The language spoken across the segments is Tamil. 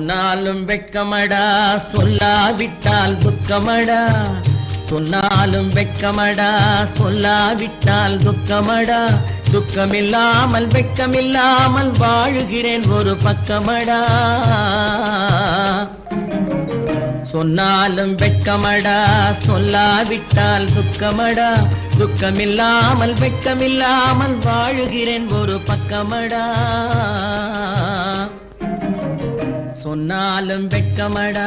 சொன்னாலும் வெட்கமடா சொல்லாவிட்டால் துக்கமடா சொன்னாலும் வெட்கமடா சொல்லாவிட்டால் துக்கமடா துக்கமில்லாமல் வெட்கமில்லாமல் வாழுகிறேன் ஒரு பக்கமடா சொன்னாலும் வெட்கமடா சொல்லாவிட்டால் துக்கமடா துக்கமில்லாமல் வெட்கமில்லாமல் வாழுகிறேன் ஒரு பக்கமடா சொன்னாலும் வெட்கமடா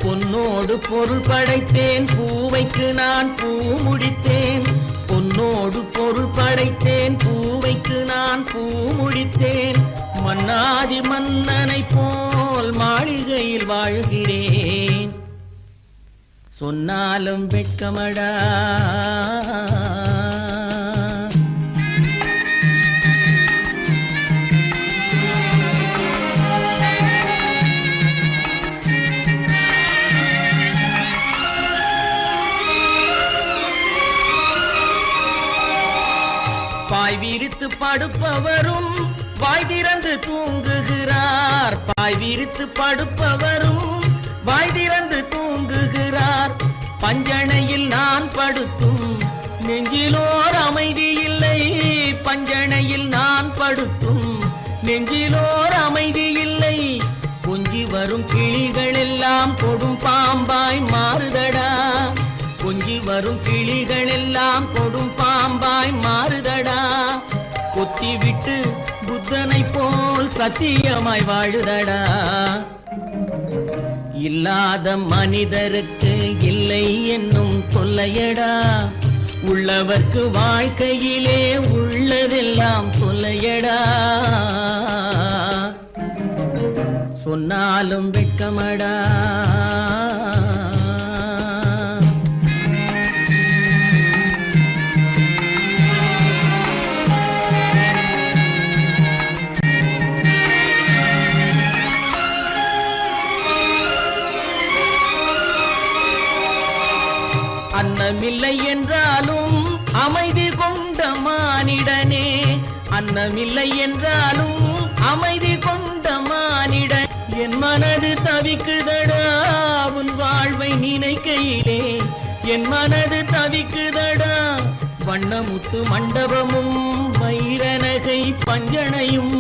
பொன்னோடு பொருள் படைத்தேன் பூவைக்கு நான் பூ முடித்தேன் பொன்னோடு பொருள் படைத்தேன் பூவைக்கு நான் பூ முடித்தேன் மன்னாதி மன்னனை போல் மாளிகையில் வாழ்கிறேன் சொன்னாலும் வெட்கமடா பாய் விரித்து படுப்பவரும் வாய் திறந்து தூங்குகிறார் பாய் விரித்து படுப்பவரும் வாய் திறந்து தூங்குகிறார் பஞ்சணையில் நான் படுத்தும் நெஞ்சிலோர் அமைதி இல்லை பஞ்சணையில் நான் படுத்தும் நெஞ்சிலோர் அமைதி இல்லை கொஞ்சி வரும் கிளிகள் எல்லாம் கொடும் பாம்பாய் மாறுதடா கொஞ்சி வரும் கிளிகள் எல்லாம் கொடும் பாம்பாய் மாறுதடா கொத்தி விட்டு புத்தனை போல் சத்தியமாய் வாழுதடா இல்லாத மனிதருக்கு இல்லை என்னும் தொல்லையடா உள்ளவர்க்கு வாழ்க்கையிலே உள்ளதெல்லாம் தொல்லையடா சொன்னாலும் வெட்கமடா அன்னமில்லை என்றாலும் அமைதி கொண்ட மானிடனே அன்னமில்லை என்றாலும் அமைதி கொண்ட மானிடன் என் மனது தவிக்குதடா உன் வாழ்வை நினைக்கையிலே என் மனது தவிக்குதடா வண்ணமுத்து மண்டபமும் வைரநகை பஞ்சனையும்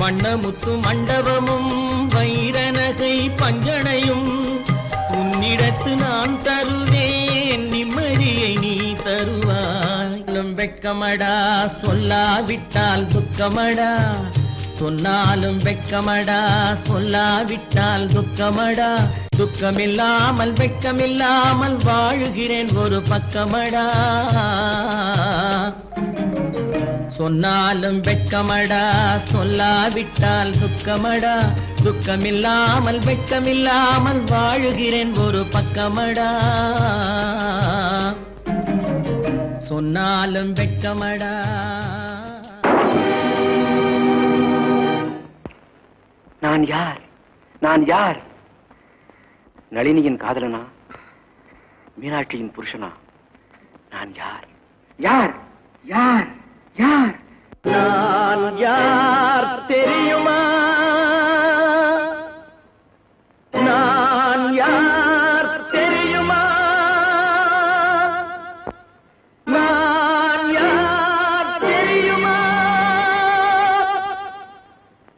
வண்ணமுத்து மண்டபமும் வைரநகை பஞ்சனையும் உன்னிடத்து நான் தருவேன் நிம்மதியை நீ தருவாய் வெட்கமடா சொல்லாவிட்டால் துக்கமடா சொன்னாலும் வெட்கமடா சொல்லாவிட்டால் துக்கமடா துக்கமில்லாமல் வெட்கமில்லாமல் வாழுகிறேன் ஒரு பக்கமடா சொன்னாலும் வெட்கமடா சொல்லாவிட்டால் துக்கமடா துக்கமில்லாமல் வெட்கமில்லாமல் வாழுகிறேன் ஒரு பக்கமடா சொன்னாலும் வெட்கமடா நான் யார் நான் யார் நளினியின் காதலனா மீனாட்சியின் புருஷனா நான் யார் யார் யார் யார் நான் யார் தெரியுமா நான் யார் தெரியுமா நான் யார் தெரியுமா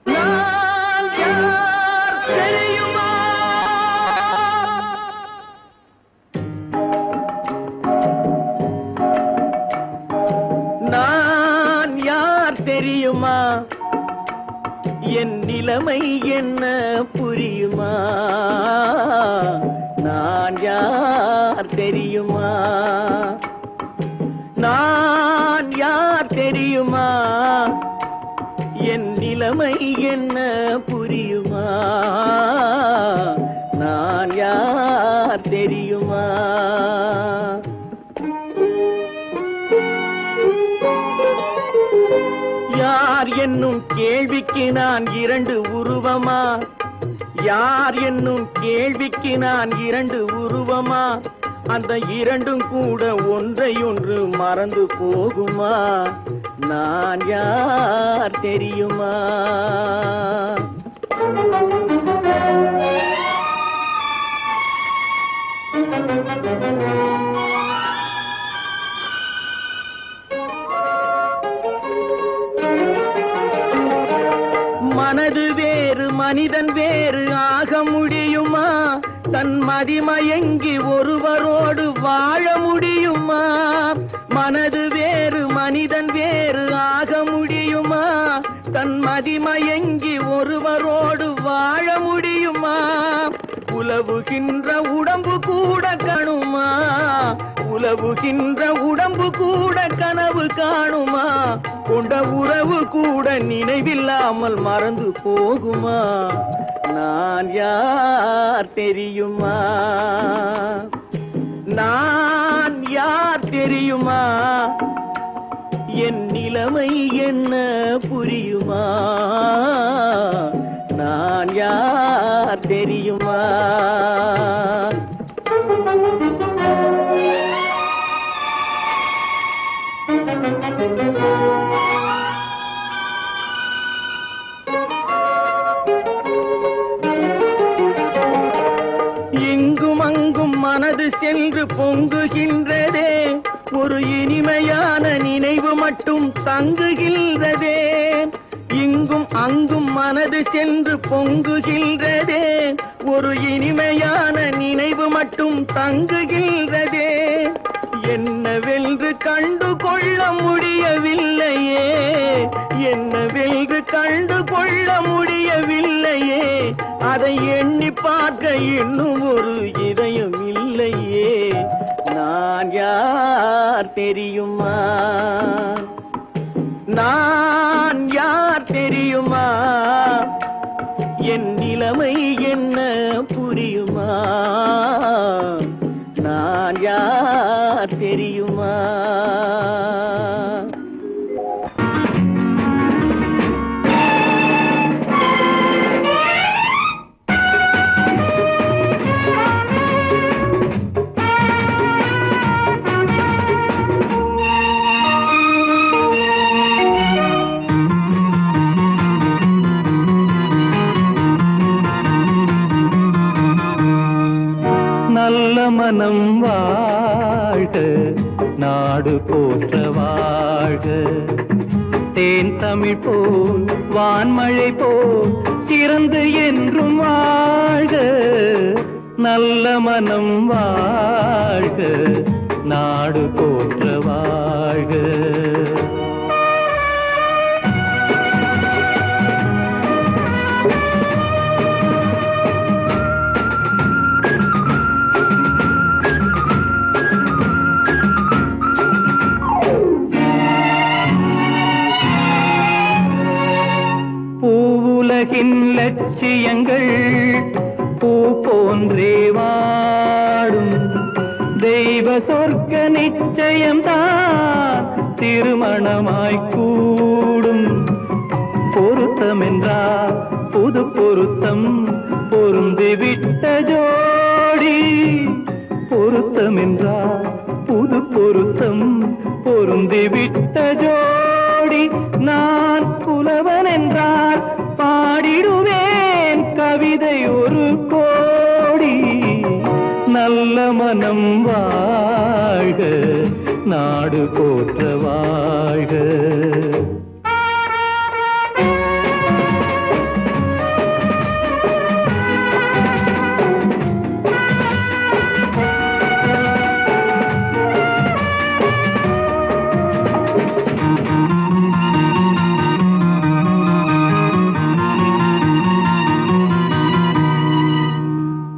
நான் யார் தெரியுமா நான் யார் தெரியுமா என் நிலைமை என்ன புரியுமா நான் யார் தெரியுமா நான் யார் தெரியுமா என் நிலைமை என்ன புரியுமா நான் யார் தெரியுமா யார் என்னும் கேள்விக்கு நான் இரண்டு உருவமா? யார் என்னும் கேள்விக்கு நான் இரண்டு உருவமா? அந்த இரண்டும் கூட ஒன்றையொன்று மறந்து போகுமா? நான் யார் தெரியுமா? மனது வேறு மனிதன் வேறு ஆக முடியுமா? தன் மதிமயங்கி ஒருவரோடு வாழ முடியுமா? மனது வேறு மனிதன் வேறு ஆக முடியுமா? தன் மதிமயங்கி ஒருவரோடு வாழ முடியுமா? உலவுகின்ற உடம்பு கூட கணுமா? உலவுகின்ற உடம்பு கூட கனவு காணுமா? கொண்ட உறவு கூட நினைவில்லாமல் மறந்து போகுமா? நான் யார் தெரியுமா? நான் யார் தெரியுமா? என் நிலைமை என்ன புரியுமா? நான் யார் தெரியுமா? இங்கும் அங்கும் மனது சென்று பொங்குகின்றதே, ஒரு இனிமையான நினைவு மட்டும் தங்குகின்றதே. இங்கும் அங்கும் மனது சென்று பொங்குகின்றதே, ஒரு இனிமையான நினைவு மட்டும் தங்குகின்றதே. என்னவென்று கண்டு கொள்ள முடியவில்லையே, என்னவென்று கண்டு கொள்ள முடியவில்லையே. அதை எண்ணி பார்க்க இன்னும் ஒரு இதயம் இல்லையே. நான் யார் தெரியுமா? நான் யார் தெரியுமா? என் நிலைமை என்ன புரியுமா? நான் யார் தெரியுமா? மனம் வாழ்க, நாடு போற்ற வாழ்க. தேன் தமிழ் போல் வான்மழை போல் சிறந்து என்றும் வாழ்க. நல்ல மனம் வாழ்க, நாடு போற்ற வாழ்க. லட்சியங்கள் பூ போன்றே வாடும். தெய்வ சொர்க்க நிச்சயம்தான் திருமணமாய் கூடும். பொருத்தம் என்றால் புது பொருத்தம் பொருந்திவிட்ட ஜோடி. பொருத்தம் என்றால் புது பொருத்தம் பொருந்திவிட்ட ஜோடி. நான் புலவன் என்றால் பாடிடுவேன் கவிதை ஒரு கோடி. நல்ல மனம் வாழ்க, நாடு போற்ற வாழ்க.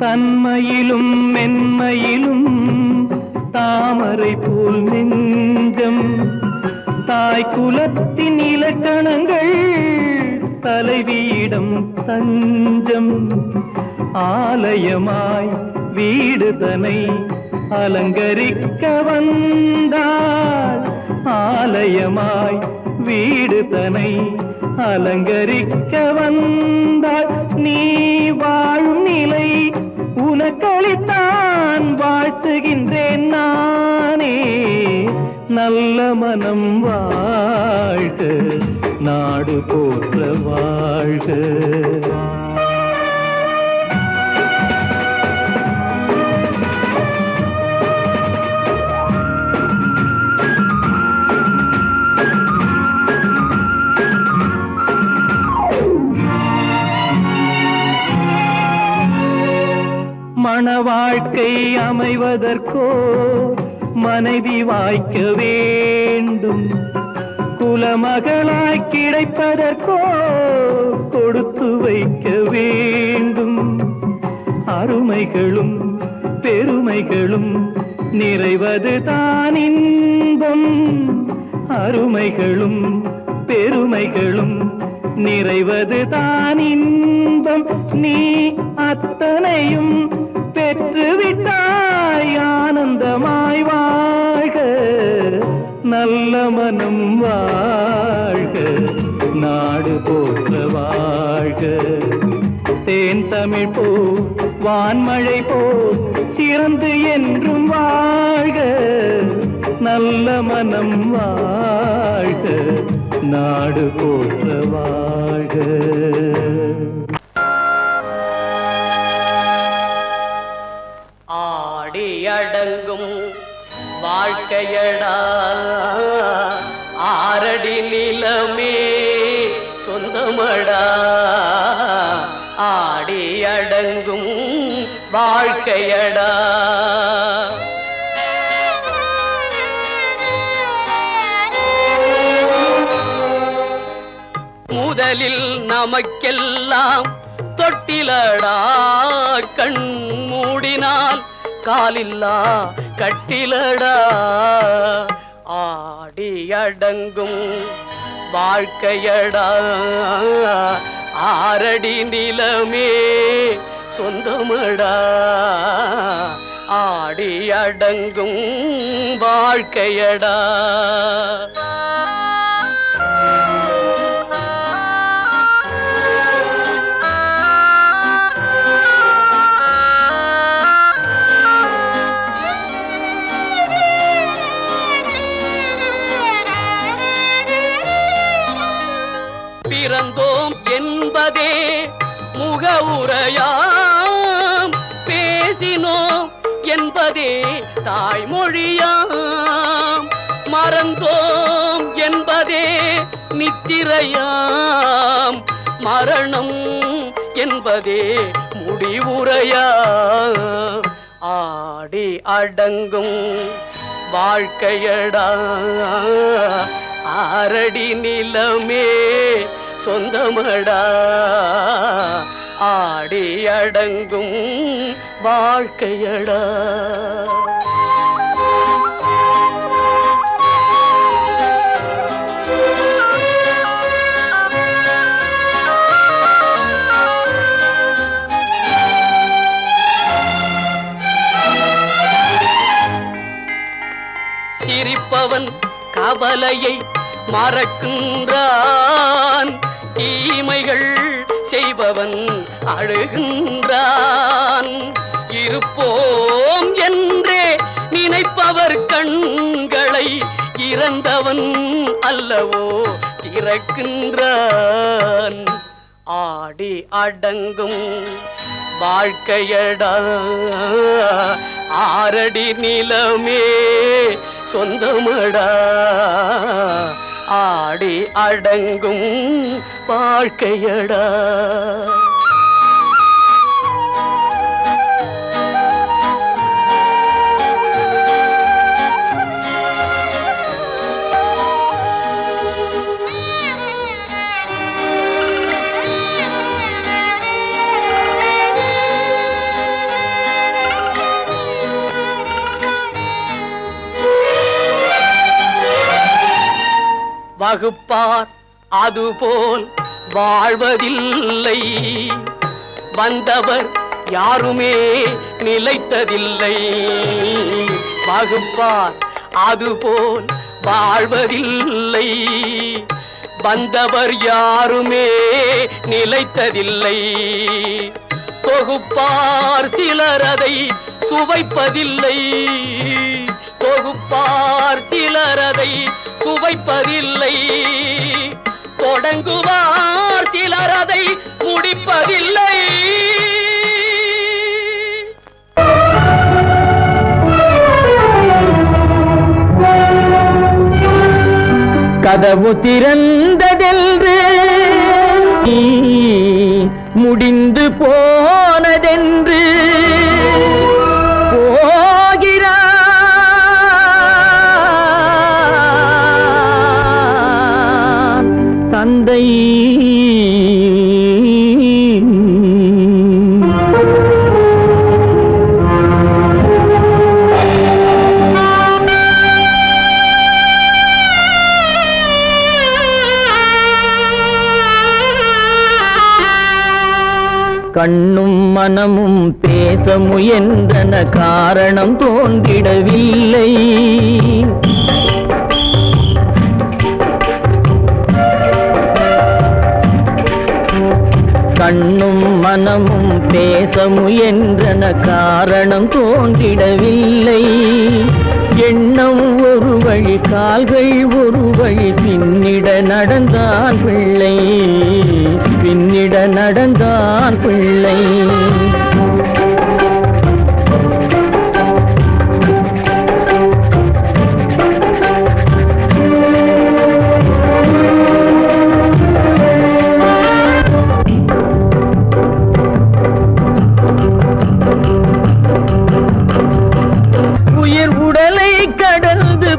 தன்மையிலும் மென்மையிலும் தாமரை போல் நெஞ்சம். தாய் குலத்தின் இலக்கணங்கள் தலைவியிடம் தஞ்சம். ஆலயமாய் வீடுதனை அலங்கரிக்க வந்தாள். ஆலயமாய் வீடு தனை அலங்கரிக்க வந்தாள். நீ வாழும் நிலை உனக்களித்தான் வாழ்த்துகின்றேன் நானே. நல்ல மனம் வாழ்க, நாடு போற்ற வாழ்க. மண வாழ்க்கை அமைவதற்கோ மனைவி வாய்க்க வேண்டும். குலமகளாய் கிடைப்பதற்கோ கொடுத்து வைக்க வேண்டும். அருமைகளும் பெருமைகளும் நிறைவது தான் இன்பம். அருமைகளும் பெருமைகளும் நிறைவது தான் இன்பம். நீ அத்தனையும் பெற்றுவிட்டாய் ஆனந்தமாய் வாழ்க. நல்ல மனம் வாழ்க, நாடு போற்ற வாழ்க. தேன் தமிழ் போ வான்மழை போ சிறந்து என்றும் வாழ்க. நல்ல மனம் வாழ்க, நாடு போற்ற வாழ்க. அடங்கும் வாழ்க்கையடா ஆரடி நிலமே சொந்தமடா. ஆடி அடங்கும் வாழ்க்கையடா. முதலில் நமக்கெல்லாம் தொட்டிலடா கண் மூடினால் காலில்லா கட்டிலடா. ஆடி அடங்கும் வாழ்க்கையடா ஆரடி நிலமே சொந்தமடா. ஆடி அடங்கும் வாழ்க்கையடா. பிறந்தோம் என்பதே முகவுரையாம், பேசினோம் என்பதே தாய்மொழியாம், மறந்தோம் என்பதே நித்திரையாம், மரணம் என்பதே முடிவுரையாம். ஆடி அடங்கும் வாழ்க்கையடா ஆரடி நிலமே சொந்தமடா. ஆடி அடங்கும் வாழ்க்கையடா. சிரிப்பவன் கவலையை மறக்கின்றான், தீமைகள் செய்பவன் அழுகின்றான். இருப்போம் என்றே நினைப்பவர் கண்களை இறந்தவன் அல்லவோ திறக்கின்றான். ஆடி அடங்கும் வாழ்க்கையடா ஆரடி நிலமே சொந்தமடா. ஆடி அடங்கும் வாழ்க்கையடா. வகுப்பார் அதுபோல் வாழ்வதில்லை, வந்தவர் யாருமே நிலைத்ததில்லை. வகுப்பார் அதுபோல் வாழ்வதில்லை, வந்தவர் யாருமே நிலைத்ததில்லை. தொகுப்பார் சிலர் அதை சுவைப்பதில்லை. தொகுப்பார் சிலர் அதை சுவைப்பதில்லை. தொடங்குவார் சிலர் அதை முடிப்பதில்லை. கதவு திறந்ததென்று முடிந்து போனதென்று போகிறான் தந்தை. கண்ணும் மனமும் பேச முயன்றன, காரணம் தோன்றிடவில்லை. கண்ணும் மனமும் பேச முயன்றன, காரணம் தோன்றிடவில்லை. எண்ணம் ஒரு வழி, கால்கள் ஒரு வழி, பின்னிட நடந்தான் பிள்ளை, பின்னிட நடந்தான் பிள்ளை.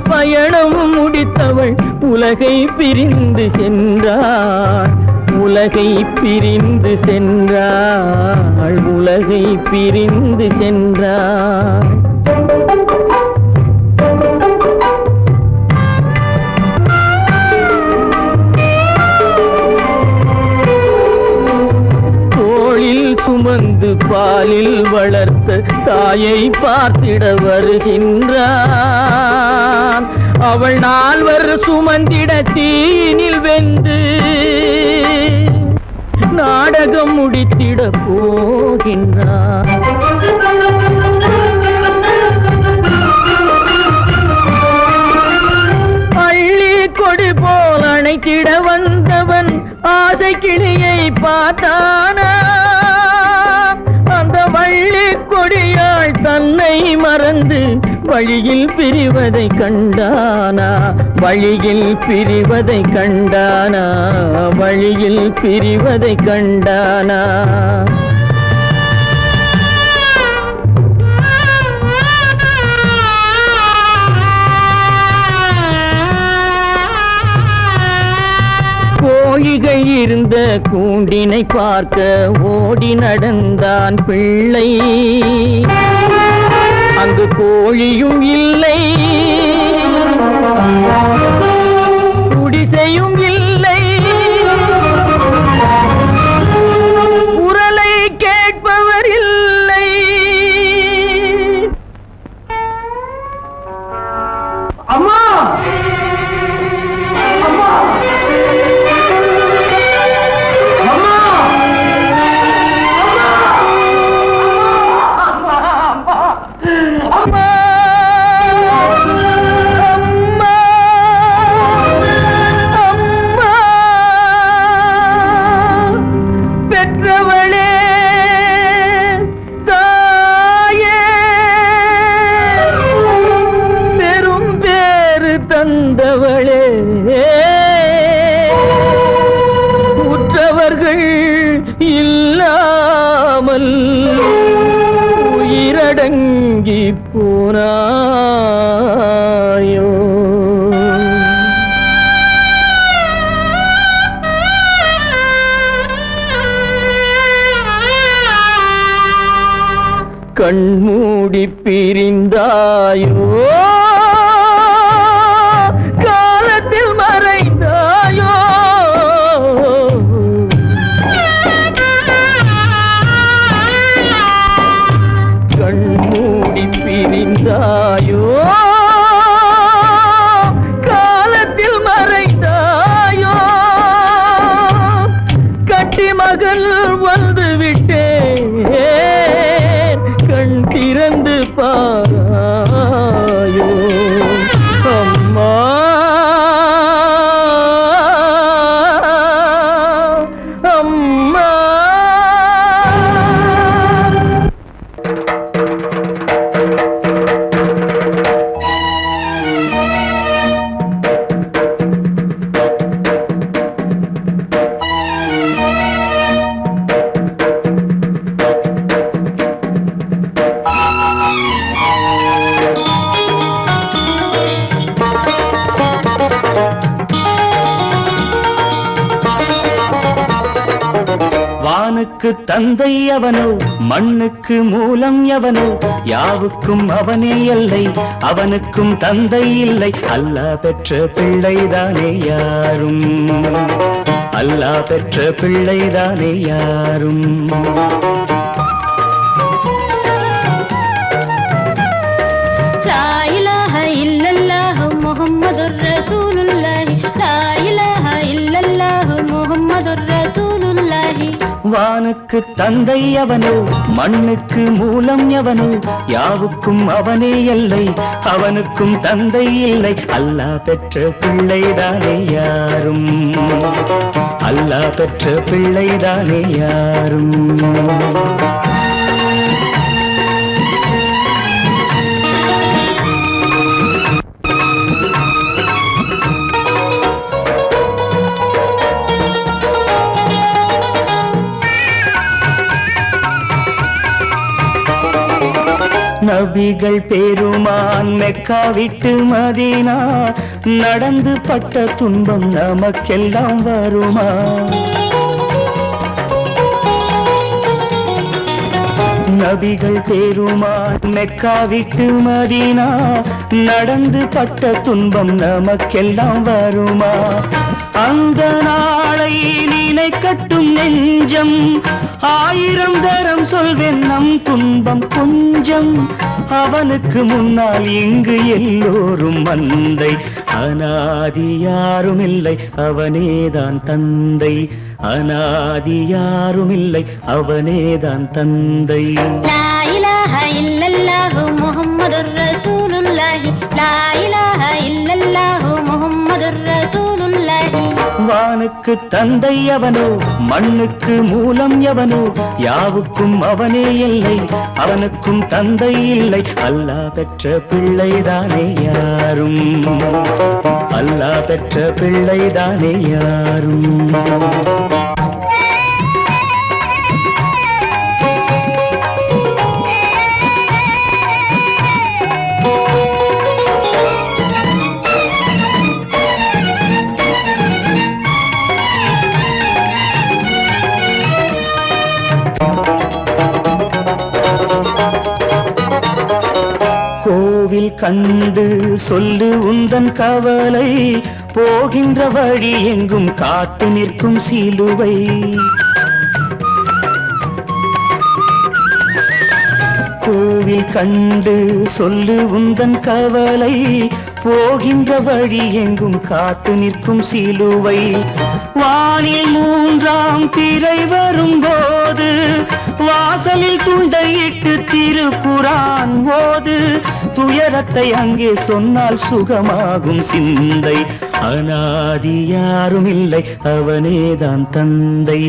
பயணம் முடித்தவள் உலகை பிரிந்து சென்றாள், உலகை பிரிந்து சென்றாள், உலகை பிரிந்து சென்றாள். தோளில் சுமந்து பாலில் வளர்த்த தாயை பார்த்திட வருகின்றான். அவள் 4 சுமந்திட தீனில் வெந்து நாடகம் முடித்திட போகின்றான். அள்ளி கொடி போல் அணைத்திட வந்தவன் ஆசை கிளியை பார்த்தானா, அந்த வள்ளி கொடியாள் தன்னை மறந்து வழியில் பிரிவதை கண்டானா, வழியில் பிரிவதை கண்டானா, வழியில் பிரிவதை கண்டானா. கோழிகள் இருந்த கூண்டினை பார்க்க ஓடி நடந்தான் பிள்ளை. அங்கு கோழியும் இல்லை, குடிசையும் இல்லை, குரலை கேட்பவர் இல்லை. அம்மா, அம்மா, தந்தவளே, உற்றவர்கள் இல்லாமல் உயிரடங்கி போனாயோ. கண்மூடி பிரிந்தாயோ, காலத்தில் மறைந்தாயோ. கண்மூடி பிரிந்தாயோ, காலத்தில் மறைந்தாயோ. பகல் வந்து விட்டேன் கண் திறந்து பாராயோ அம்மா அம்மா வானுக்கு தந்தை அவனோ மண்ணுக்கு மூலம் எவனோ யாவுக்கும் அவனே எல்லை அவனுக்கும் தந்தை இல்லை அல்லாஹ் பெற்ற பிள்ளைதானே யாரும் அல்லாஹ் பெற்ற பிள்ளைதானே யாரும் லா இலாஹ இல்லல்லாஹு முஹம்மதுர் ரசூலுல்லாஹி லா இலாஹ இல்லல்லாஹு முஹம்மதுர் ரசூலுல்லாஹி வானுக்கு தந்தை அவனோ மண்ணுக்கு மூலம் எவனோ யாவுக்கும் அவனே எல்லை அவனுக்கும் தந்தை இல்லை அல்லாஹ் பெற்ற பிள்ளைதானே யாரும் அல்லாஹ் பெற்ற பிள்ளைதானே யாரும் நபிகள் பெருமான் மெக்கா விட்டு மதீனா நடந்து பட்ட துன்பம் நமக்கெல்லாம் வருமா நபிகள் பெருமான் மெக்கா விட்டு மதீனா நடந்து பட்ட துன்பம் நமக்கெல்லாம் வருமா அந்த நாளை நினைக்கட்டும் நெஞ்சம் ஆயிரம் தரம் சொல்வேன் நம் துன்பம் கொஞ்சம் அவனுக்கு முன்னால் இங்கு எல்லோரும் மந்தை அநாதி யாரும் இல்லை அவனேதான் தந்தை அநாதி யாரும் இல்லை அவனேதான் தந்தை லா இலாஹ இல்லல்லாஹு முஹம்மதுர் ரசூலுல்லாஹி லா இலாஹ இல்லல்லாஹு முஹம்மதுர் ரசூலுல்லாஹி வானுக்கு தந்தை அவனோ மண்ணுக்கு மூலம் எவனோ யாவுக்கும் அவனே இல்லை அவனுக்கும் தந்தை இல்லை அல்லாஹ் பெற்ற பிள்ளைதானே யாரும் அல்லாஹ் பெற்ற பிள்ளைதானே யாரும் கோவில் கண்டு சொல்லு உந்தன் கவலை போகின்ற வழி எங்கும் காத்து நிற்கும் சிலுவை கோவில் கண்டு சொல்லு உந்தன் கவலை போகின்ற வழி எங்கும் காத்து நிற்கும் சிலுவை வானில் மூன்றாம் திரை வரும்போது வாசலில் துண்டையிட்டு திருக்குரான் ஓது துயரத்தை அங்கே சொன்னால் சுகமாகும் சிந்தை அநாதி யாரும் இல்லை அவனேதான் தந்தை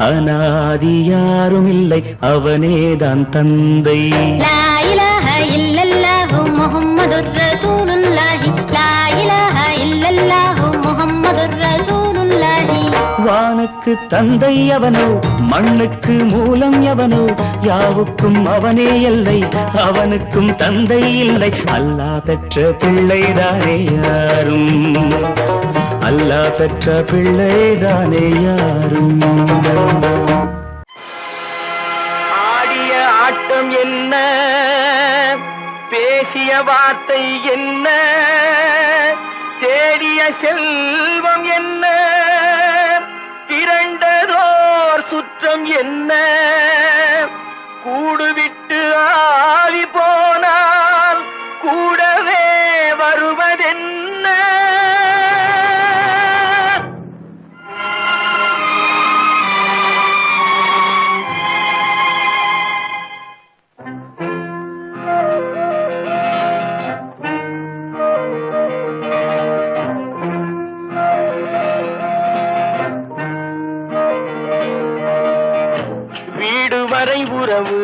அநாதி யாரும் இல்லை அவனேதான் தந்தை லா இலாஹ இல்லல்லாஹு முஹம்மதுர் ரசூலுல்லாஹி லா இலாஹ இல்லல்லாஹு முஹம்மதுர் ரசூலுல்லாஹி வானுக்கு தந்தை அவனோ மண்ணுக்கு மூலம் எவனோ யாவுக்கும் அவனே எல்லை அவனுக்கும் தந்தை இல்லை அல்லாஹ் பெற்ற பிள்ளைதானே யாரும் அல்லாஹ் பெற்ற பிள்ளைதானே யாரும் ஆடிய ஆட்டம் என்ன பேசிய வார்த்தை என்ன தேடிய செல்வம் என்ன திரண்டதோர் சுற்றம் என்ன கூடுவிட்டு ஆவி போனால் கூடவே வருவதென்ன வரை உறவு,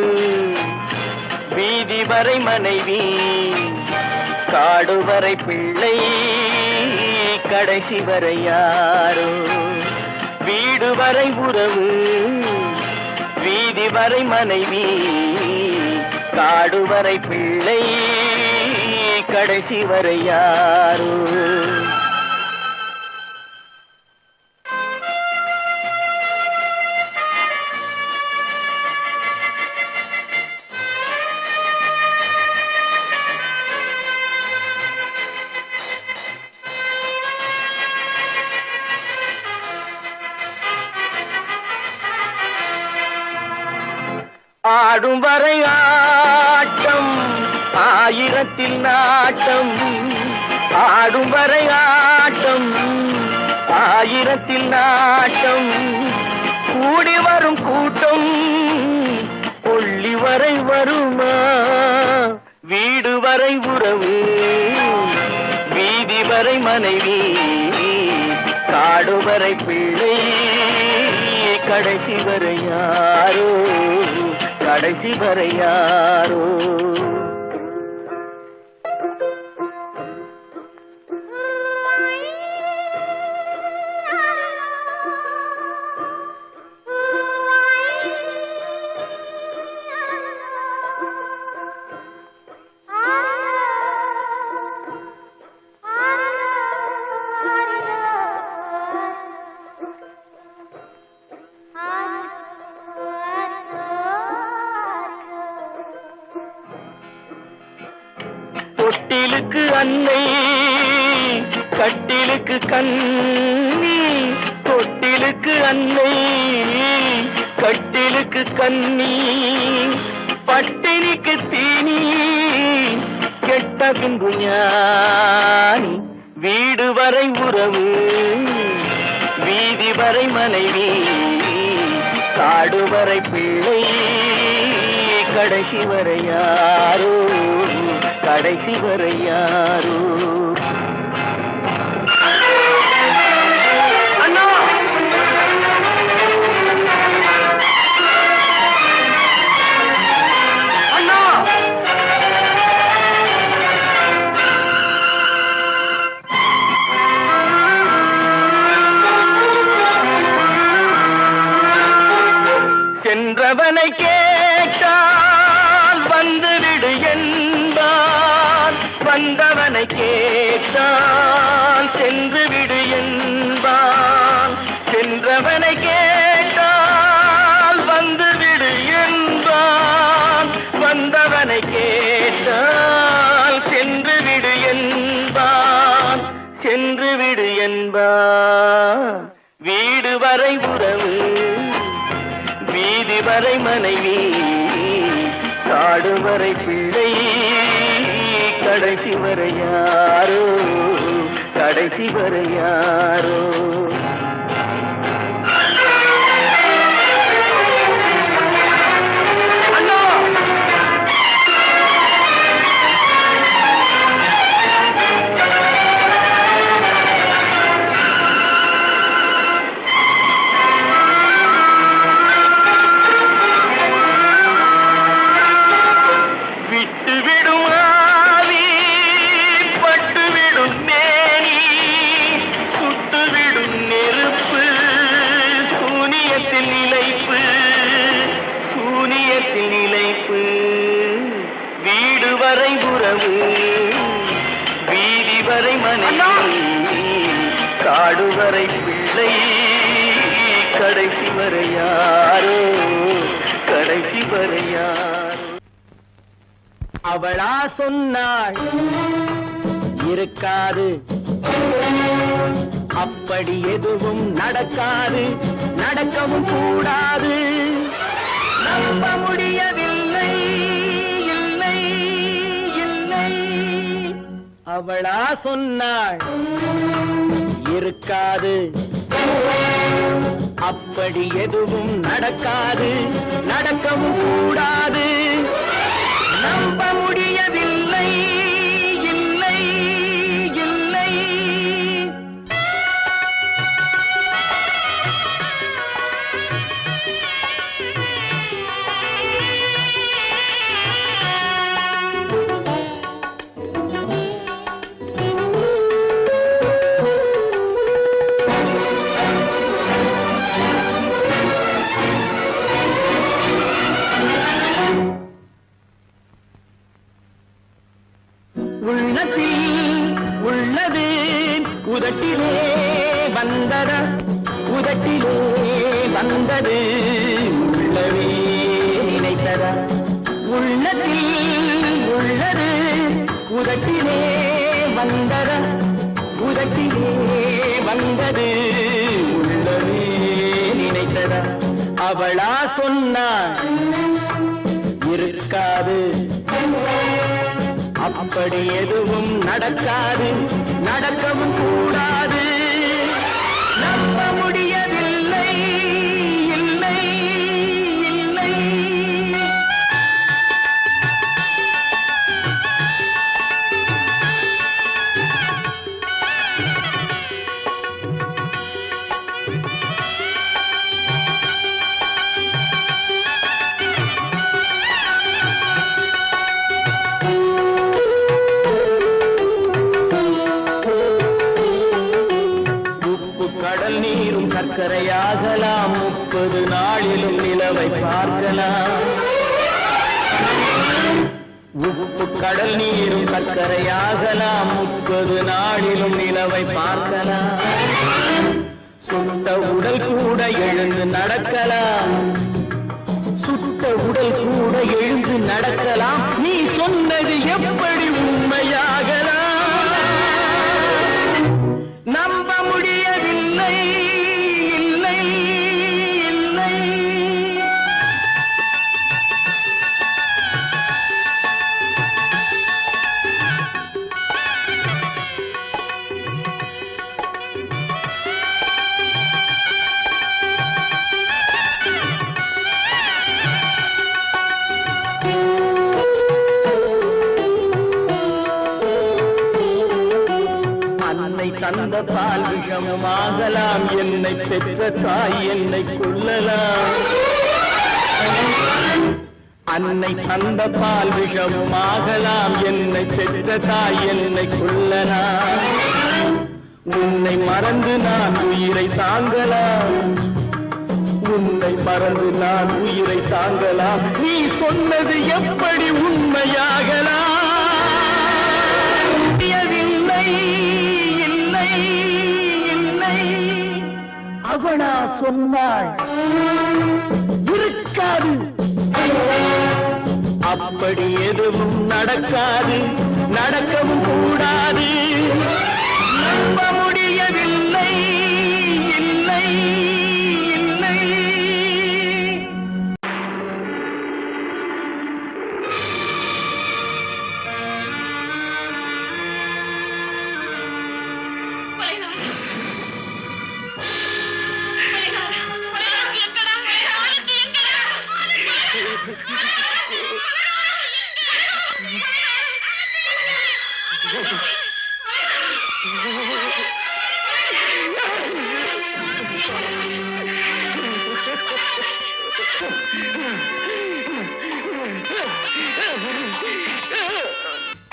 வீதி வரை மனைவி, காடு வரை பிள்ளை, கடைசி வரை யாரோ. வீடு வரை உறவு, வீதி வரை மனைவி, காடு வரை பிள்ளை, கடைசி வரை யாரோ. ஆடும் வரை ஆட்டம், ஆயிரத்தில் நாட்டம். ஆடும் வரை ஆட்டம், ஆயிரத்தில் நாட்டம். கூடி வரும் கூட்டம் கொள்ளி வரை வருமா. வீடு வரை உறவு, வீதி வரை மனைவி, காடு வரை பிள்ளை, கடைசி வரை யாரோ, கடைசி வரை யாரோ. தொட்டிலுக்கு அன்னை, கட்டிலுக்கு கண்ணி. தொட்டிலுக்கு அன்னை, கட்டிலுக்கு கண்ணி. பட்டினிக்கு தீனி, கெட்ட பின்பு ஞானி. வீடு வரை உறவு, வீதி வரை மனைவி, காடு வரை பிள்ளை, கடைசி வரை யாரோ, கடைசி வரை யாரோ. அண்ணா, அண்ணா, சென்றவனை கேட்டால் வந்துவிடு என்பான், வந்தவனை கேட்டால் சென்று விடு என்பான். சென்றவனை கேட்டால் வந்துவிடு என்பான், வந்தவனை கேட்டால் சென்று விடு என்பான், சென்று விடு என்பான். வீடு வரை உறவு, வீதி வரை மனைவி, காடு வரை பிள்ளை, கடைசி வரை யாரோ, கடைசி வரை யாரோ. அண்ணா, விட்டுவிடும் ஆவி, பட்டுவிடும் மேனி, சுட்டுவிடும் நெருப்பு, சூனியத்தில் நிலைப்பு, சூனியத்தில் நிலைப்பு. வீடு வரை உறவு, வீதி வரை மனைவி, காடு வரை பிள்ளை, கடைசி வரை யாரோ, கடைசி வரை யாரோ. அவளா சொன்னாள் இருக்காது, அப்படி எதுவும் நடக்காது, நடக்கவும் கூடாது. நம்ப முடியவில்லை, இல்லை இல்லை. அவளா சொன்னாள் இருக்காது, அப்படி எதுவும் நடக்காது, நடக்கவும் கூடாது. நம்ப முடியவில்லை, இல்லை இல்லை. வந்தது உள்ளவே நினைத்ததா உள்ளத்தில் உள்ளது உதட்டிலே வந்ததா உதட்டிலே வந்தது உள்ளவே நினைத்ததா அவளா சொன்னாள் இருக்காது அப்படி எதுவும் நடக்காது நடக்கவும் கூடாது நம்ப முடியவில்லை இல்லை இல்லை கடல் நீரும் சர்க்கரையாகலாம் 30 நாளிலும் நிலவை பார்க்கலாம் உப்பு கடல் நீரும் சர்க்கரையாகலாம் 30 நாளிலும் நிலவை பார்க்கலாம் சுட்ட உடல் கூட எழுந்து நடக்கலாம் சுட்ட உடல் கூட எழுந்து நடக்கலாம் நீ சொன்னது எப்படி உண்மையாகலாம் நம்ப முடியவில்லை இல்லை இல்லை அன்னை தந்த பால் விஷமாகலாம் என்னை பெற்ற தாய் என்னை கொல்லலாம் அன்னை தந்த பால் விஷமாகலாம் என்னை பெற்ற தாய் என்னை கொல்லலாம் உன்னை மறந்து நான் உயிரை தாங்கலாம் உன்னை மறந்து நான் உயிரை தாங்கலாம் நீ சொன்னது எப்படி உண்மையாகலாம் இல்லை இல்லை இல்லை அவனா சொன்னாள் இருக்காது அப்படி எதுவும் நடக்காது நடக்கவும் கூடாது நம்ப முடியவில்லை இல்லை இல்லை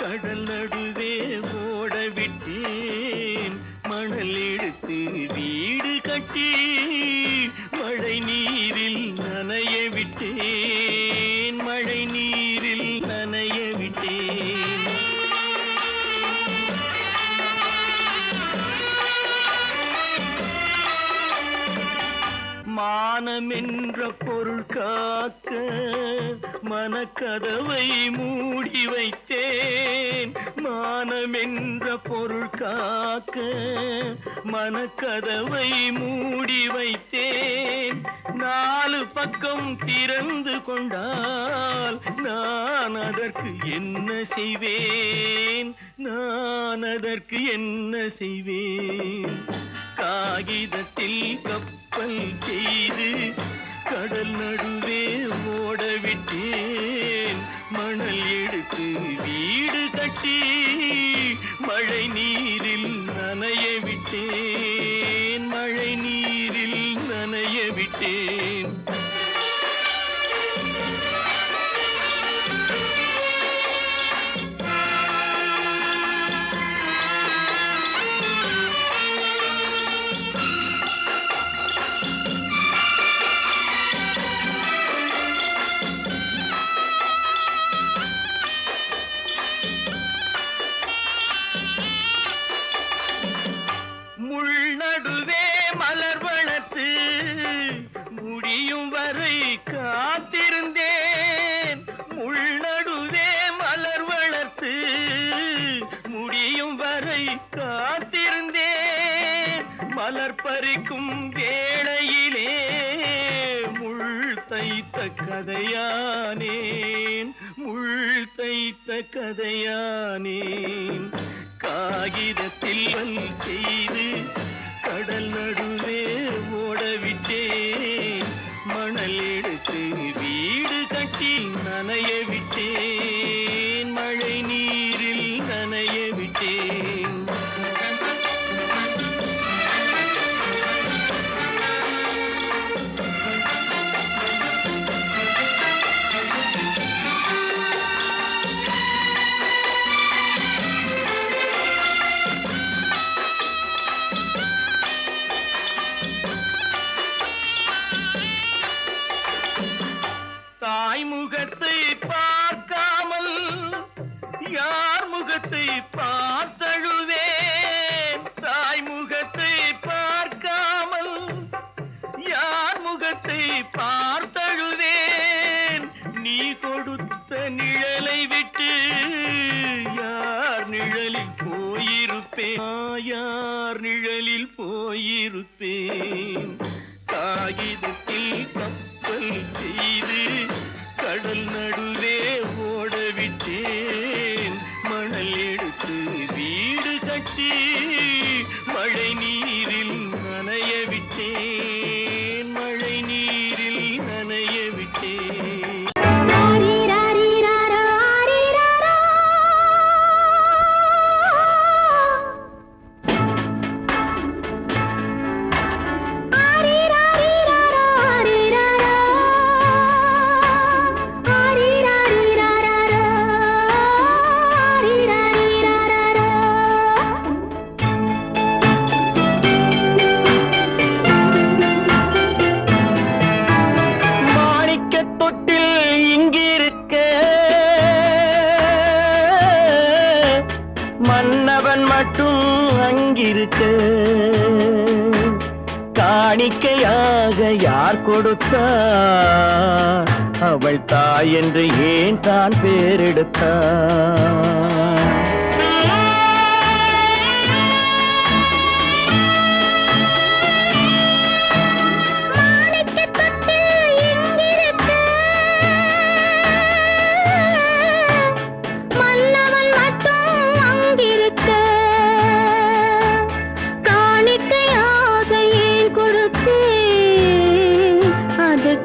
கடல் நடுவே ஓட விட்டேன் மணல் எடுத்து வீடு கட்டி மழை நீரில் நனைய விட்டேன் மழை நீரில் நனைய விட்டேன் மானம் என்ற பொருள் காக்க மனக்கதவை மூடி வைத்தேன் மானம் என்ற பொருள் காக்க மனக்கதவை மூடி வைத்தேன் 4 பக்கம் திறந்து கொண்டால் நான் அதற்கு என்ன செய்வேன் நான் அதற்கு என்ன செய்வேன் காகிதத்தில் கப்பல் செய்து கடல் நடுவே ஓட விட்டேன் மணல் எடுத்து வீடு கட்டி மழை நீரில் நனைய விட்டேன் மழை நீரில் நனைய விட்டேன் முள் நடுவே மலர் வளர்த்து முடி ஆர்ப்பரிக்கும் வேளையிலே முள் தைத்த கதையானேன், முள் தைத்த கதையானேன். காகிதத்தில் செய்து கடல் நடுவே ஓடவிட்டேன், மணல் எடுத்து வீடு கட்டி நனைய விட்டேன், மழை நீரில் நனைய விட்டேன். தாய் முகத்தை பார்க்காமல் யார் முகத்தை பார்த்தழுவேன், தாய் முகத்தை பார்க்காமல் யார் முகத்தை பார்த்தழுவேன். நீ கொடுத்த நிழலை விட்டு யார் நிழலில் போயிருப்பேன், யார் நிழலில் போயிருப்பேன். காகிதத்தில் கப்பல் செய்து கடல் நடுவே ஓடவிட்டேன், மணல் எடுத்து வீடு கட்டி மழை நீரில் நனைய விட்டேன், மழை நீரில் நனைய விட்டேன். மன்னவன் மட்டும் அங்கிருக்க, காணிக்கையாக யார் கொடுத்தார், அவள் தாய் என்று ஏன் தான் பேரெடுத்தார்.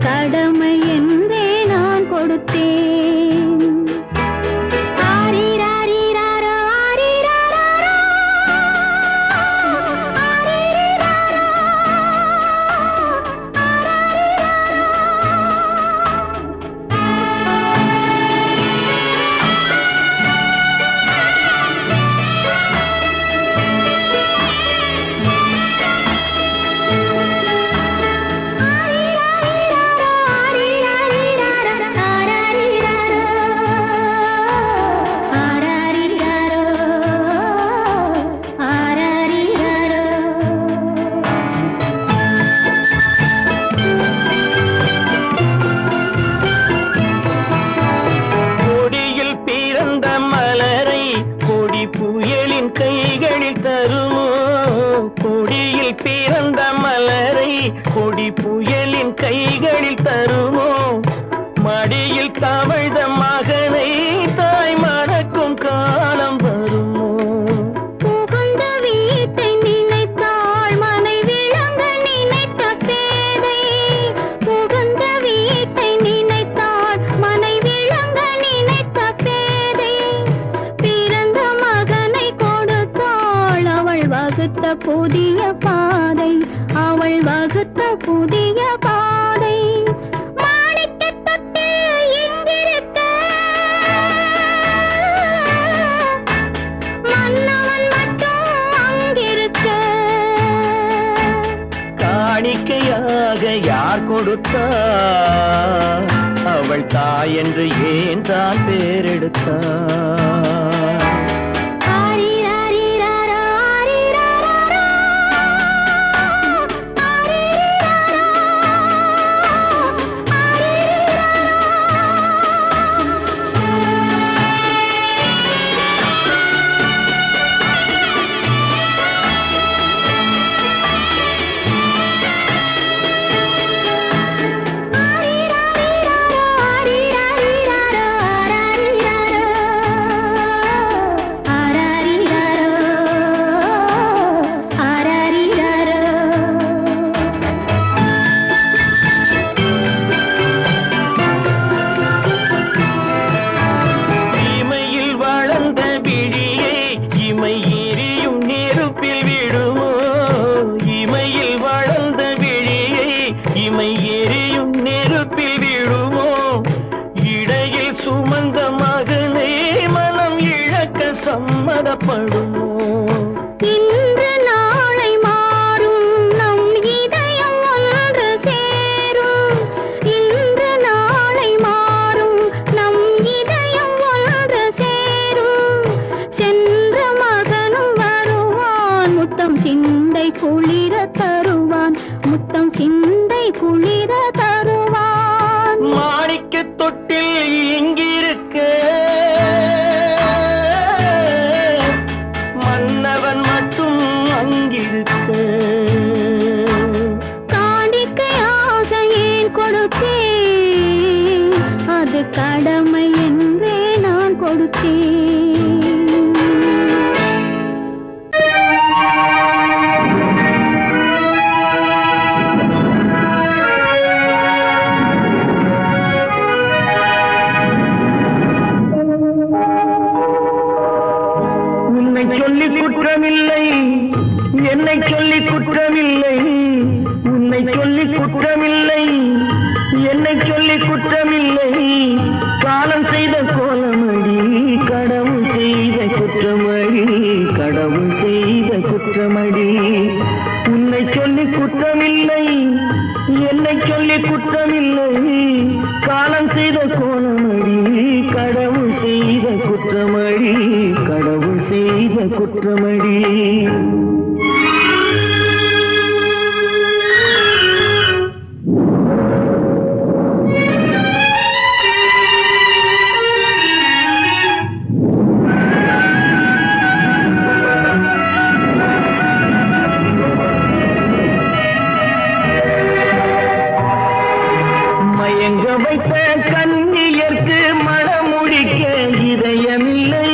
கடமை என்றே நான் கொடுத்தேன். ஆரிராரிராரோ, ஆரிராரோ, ஆரிராரோ, கைகளில் தருமோ, கொடியில் பிறந்த மலரை கொடி புயலின் கைகளில் தருமோ, மடியில் தவழ்ந்த மகனை தாய் மறக்கும் காலம் வருமோ. புகுந்த வீட்டை நினைத்தாள் மனை விளங்க நினைத்த பேதை, புகுந்த வீட்டை நினைத்தாள் மனை விளங்க நினைத்த பேதை, பிறந்த மகனை கொடுத்தாள் அவள் வகுத்த புதிய பாதை, அவள் வகுத்த புதிய பாதை. மாணிக்கத் தொட்டில் இங்கிருக்க, மன்னவன் மட்டும் அங்கிருக்க, காணிக்கையாக யார் கொடுத்தார், அவள் தாய் என்று ஏன் தான் பேரெடுத்தார். ஆரிராரிராரோ, ஆரிராரோ, ஆரிராரோ, ஆரிராரோ. எரியும் நெருப்பில் விழுமோ இடையில் சுமந்த மகனே மனம் இழக்க சம்மதப்படுமோ இன்று நாளை மாறும் நம் இதயம் ஒன்று சேரும் இன்று நாளை மாறும் நம் இதயம் ஒன்று சேரும் சென்ற மகனும் வருவான் முத்தம் சிந்தை குளிர தருவான் முத்தம் சிந்தை குளிர தருவான் மாணிக்க தொட்டில் இங்கிருக்க மன்னவன் மட்டும் அங்கிருக்க காணிக்கையாக ஏன் கொடுத்தேன் அது கடமை என்றே நான் கொடுத்தேன் உன்னை சொல்லி குற்றமில்லை என்னை சொல்லி குற்றமில்லை உன்னை சொல்லி குற்றமில்லை என்னை சொல்லி குற்றமில்லை காலம் செய்த கோலமடி கடவுள் செய்த குற்றமடி கடவுள் செய்த குற்றமடி உன்னை சொல்லி குற்றமில்லை என்னை சொல்லி குற்றமில்லை காலம் செய்த கோலமடி கடவுள் செய்த குற்றமடி கடவுள் செய்த குற்றமடி மயங்க வைத்த கண்ணியர்க்கு மனமுடிக்க இதயமில்லை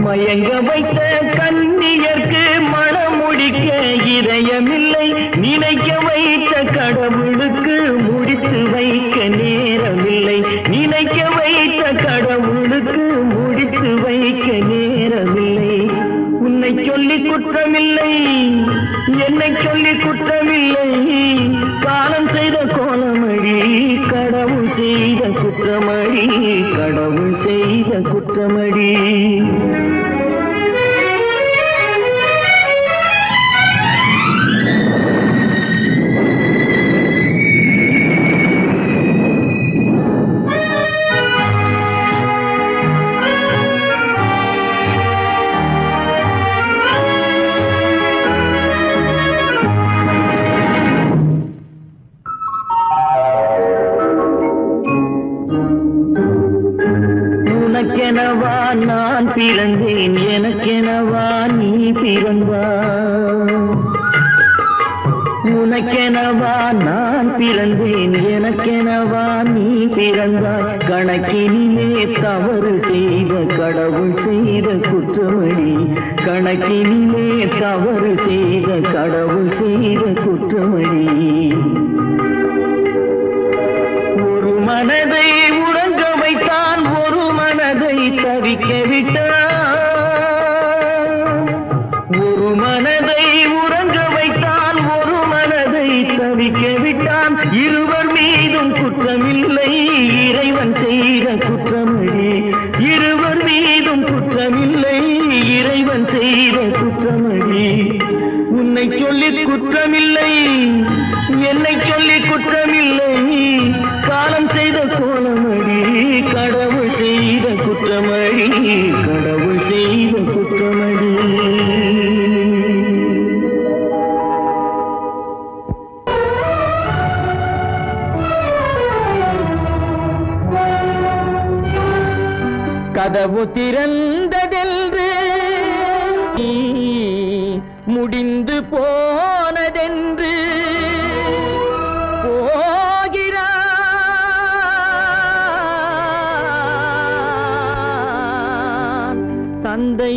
மயங்க வைத்த கண்ணியர்க்கு மனமுடிக்க இதயமில்லை நினைக்க வைத்த கடவுளுக்கு முடித்து வைக்க நேரமில்லை நினைக்க வைத்த கடவுளுக்கு முடித்து வைக்க நேரமில்லை உன்னை சொல்லி குற்றமில்லை என்னை சொல்லி குற்றமில்லை காலம் செய்த கோலமடி கடவுள் செய்த குற்றமடி கடவுள் செய்த குற்றமடி உனக்கெனவா நான் பிறந்தேன் எனக்கெனவா நீ பிறந்தாய் உனக்கெனவா நான் பிறந்தேன் எனக்கெனவா நீ பிறந்தாய் கணக்கினிலே தவறு செய்த கடவுள் செய்த குற்றமடி கணக்கினிலே தவறு செய்த கடவுள் செய்த குற்றமடி ஒரு மனதை உறங்க வைத்தான் ஒரு மனதை தவிக்க விட்டான் ஒரு மனதை உறங்க வைத்தான் ஒரு மனதை தவிக்க விட்டான் இருவர் மீதும் குற்றமில்லை இறைவன் செய்த குற்றமடி இருவர் மீதும் குற்றமில்லை இறைவன் செய்த குற்றமடி உன்னை சொல்லி குற்றமில்லை என்னை சொல்லி குற்றமில்லை காலம் செய்த கோலமடி கடவுள் செய்த குற்றமடி கடவுள் செய்த குற்றமடி கதவு திறந்ததென்று நீ முடிந்து போனதென்று போகிறான் தந்தை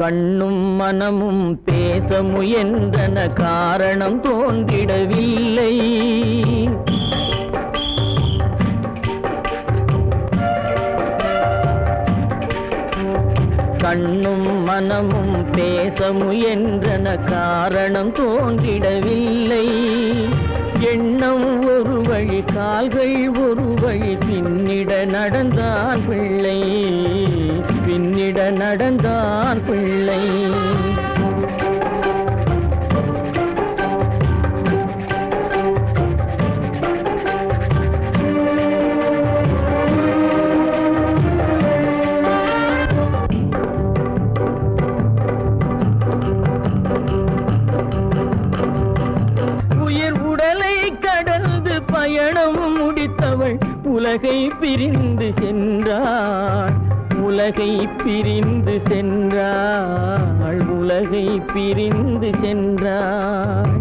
கண்ணும் மனமும் பேச முயன்றன, காரணம் தோன்றிடவில்லை. கண்ணும் மனமும் பேச முயன்றன, காரணம் தோன்றிடவில்லை. எண்ணம் ஒரு வழி, கால்கள் ஒரு வழி, பின்னிட நடந்தான் பிள்ளை, பின்னிட நடந்தான் பிள்ளை. பயணம் முடித்தவள் உலகை பிரிந்து சென்றாள், உலகை பிரிந்து சென்றாள், உலகை பிரிந்து சென்றாள்.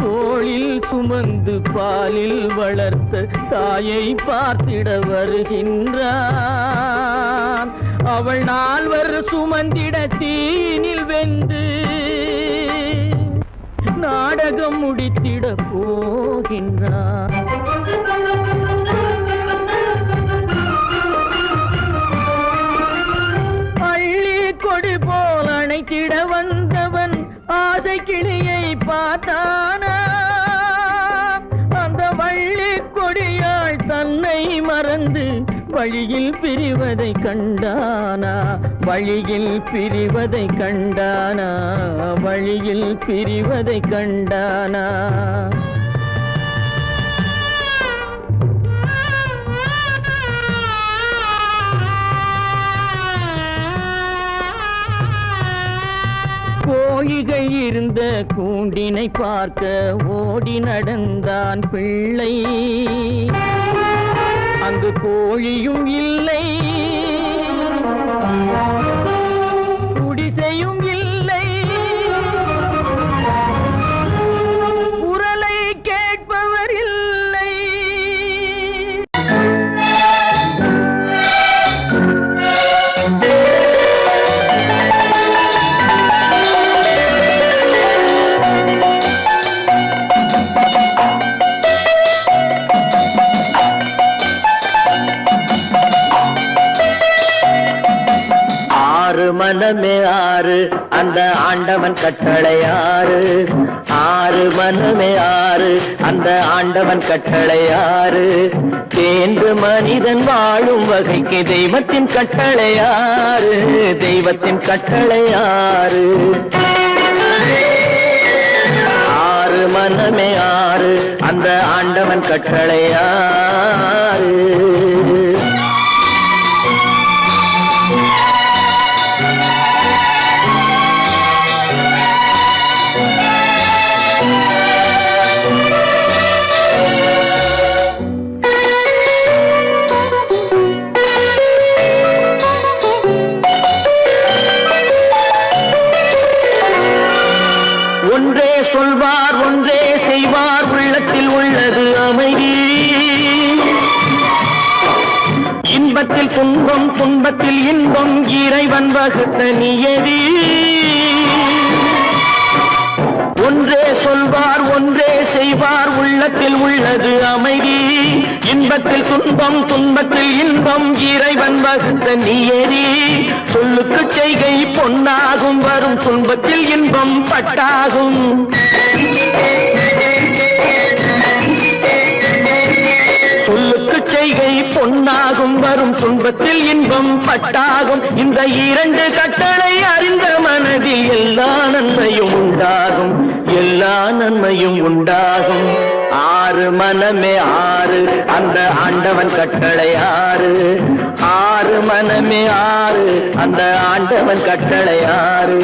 தோளில் சுமந்து பாலில் வளர்த்த தாயை பார்த்திட வருகின்றான். அவள் 4 சுமந்திட தீனில் வெந்து நாடகம் முடித்திட போகின்றான். அள்ளி கொடி போல் அணைத்திட வந்தவன் ஆசை கிளியை பார்த்தானா, அந்த வள்ளி கொடியாள் தன்னை மறந்து வழியில் பிரிவதை கண்டானா, வழியில் பிரிவதை கண்டானா, வழியில் பிரிவதை கண்டானா. கோழிகை இருந்த கூண்டினை பார்க்க ஓடி நடந்தான் பிள்ளை. அங்கு கோழியும் இல்லை, குடிசையும் இல்லை, குரலை கேட்பவர் இல்லை. மனமே ஆறு, அந்த ஆண்டவன் கட்டளை ஆறு. 6 மனமே ஆறு, அந்த ஆண்டவன் கட்டளை ஆறு. தேர்ந்து மனிதன் வாழும் வகைக்கு தெய்வத்தின் கட்டளை ஆறு, தெய்வத்தின் கட்டளை ஆறு. 6 மனமே ஆறு, அந்த ஆண்டவன் கட்டளை ஆறு. ஒன்றே சொல்வார், ஒன்றே செய்வார், உள்ளத்தில் உள்ளது அமைதி. இன்பத்தில் துன்பம், துன்பத்தில் இன்பம், இறைவன் வகுத்த நியதி. ஒன்றே சொல்வார், ஒன்றே செய்வார், உள்ளத்தில் உள்ளது அமைதி. இன்பத்தில் துன்பம், துன்பத்தில் இன்பம், இறைவன் வகுத்த நியதி. சொல்லுக்கு செய்கை பொன்னாகும், வரும் துன்பத்தில் இன்பம் பட்டாகும். சொல்லுக்கு செய்கை பொன்னாகும், வரும் துன்பத்தில் இன்பம் பட்டாகும். இந்த 2 கட்டளை அறிந்த மனதில் எல்லா நன்மையும் உண்டாகும், எல்லா நன்மையும் உண்டாகும். 6 மனமே ஆறு, அந்த ஆண்டவன் கட்டளை ஆறு. 6 மனமே ஆறு, அந்த ஆண்டவன் கட்டளை ஆறு.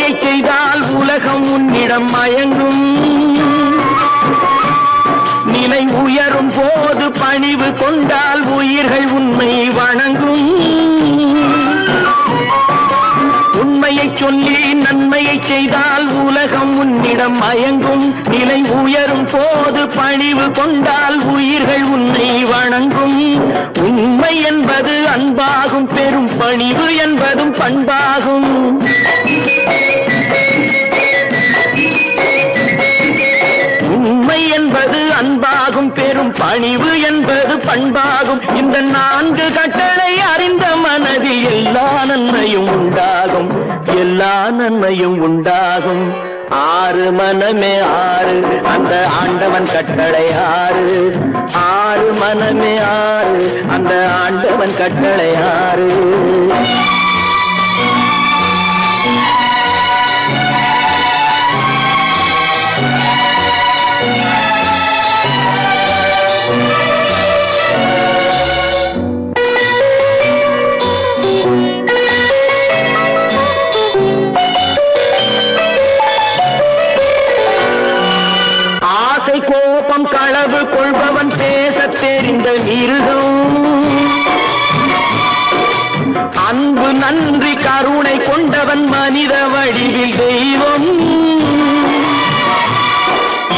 உண்மையை செய்தால் உலகம் உன்னிடம் மயங்கும் நிலை உயரும் போது பணிவு கொண்டால் உயிர்கள் உன்னை வணங்கும் உண்மையை சொல்லி நன்மையை செய்தால் உலகம் உன்னிடம் மயங்கும் நிலை உயரும் போது பணிவு கொண்டால் உயிர்கள் உன்னை வணங்கும் உண்மை என்பது அன்பாகும் பெரும் பணிவு என்பதும் பண்பாகும் உண்மை என்பது அன்பாகும் பெரும் பணிவு என்பது பண்பாகும் இந்த 4 கட்டளை அறிந்த மனதில் எல்லா நன்மையும் உண்டாகும் எல்லா நன்மையும் உண்டாகும் 6 மனமே 6 அந்த ஆண்டவன் கட்டளை 6 6 மனமே 6 அந்த ஆண்டவன் கட்டளை 6 கோபம் களவு கொள்பவன் பேசத் தெரிந்த மிருகம் அன்பு நன்றி கருணை கொண்டவன் மனித வடிவில் தெய்வம்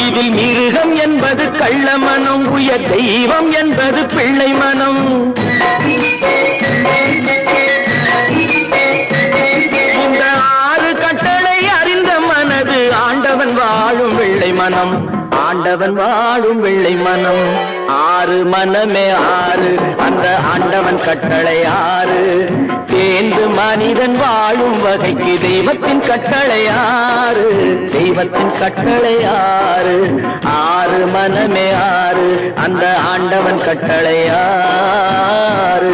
இதில் மிருகம் என்பது கள்ள மனம் உயர் தெய்வம் என்பது பிள்ளை மனம் இந்த 6 கட்டளை அறிந்த மனது ஆண்டவன் வாழும் வெள்ளை மனம் ஆண்டவன் வாழும் வெள்ளை மனம் 6 மனமே 6 அந்த ஆண்டவன் கட்டளை 6 தேர்ந்து மனிதன் வாழும் வகைக்கு தெய்வத்தின் கட்டளை 6 தெய்வத்தின் கட்டளை 6 6 மனமே 6 அந்த ஆண்டவன் கட்டளை 6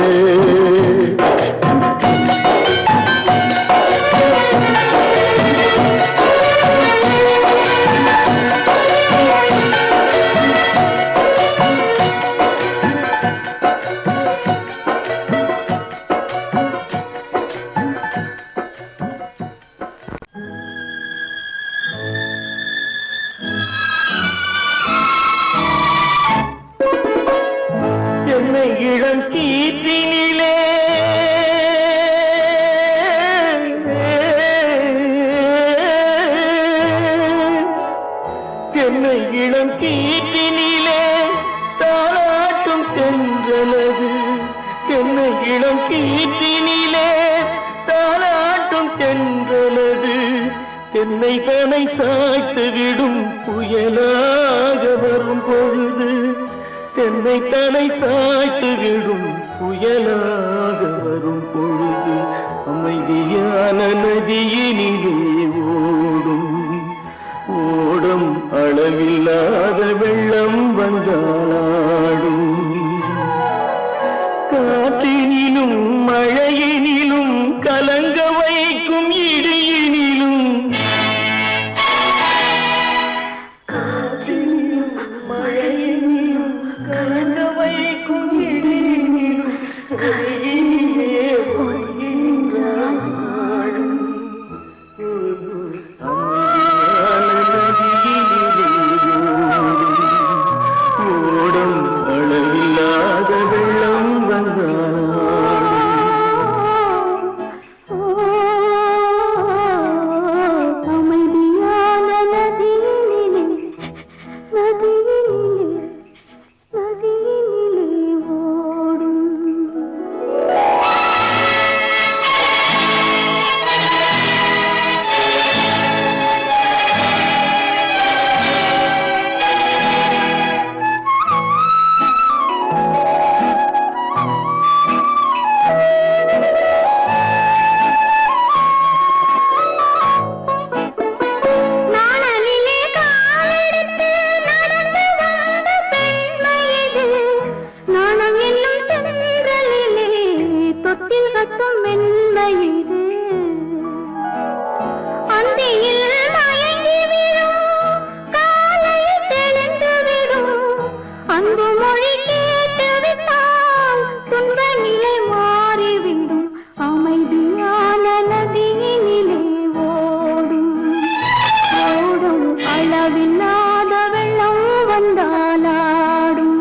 இளம் கீற்றினிலே என்னை இளம் கீற்றினிலே தாளாட்டும் தென்றலது என்னை இளம் கீற்றினிலே தாளாட்டும் தென்றலது என்னை தனை சாய்த்து விடும் புயலாக வரும் பொழுது என்னை தலை சாய்த்து விடும் புயலாக வரும் பொழுது அமைதியான நதியினிலே ஓடும் ஓடும் அளவில்லாத வெள்ளம் வந்தாடும் காற்றினிலும் மழையினிலும் கலங்க வைக்கும் இடியினிலும் காற்றினிலும் மழையினிலும் கலங்க வைக்கும் இடியினிலும் கையிலே போகின்றாடும் அளவில்லாத வெள்ளம் வந்தாலாடும்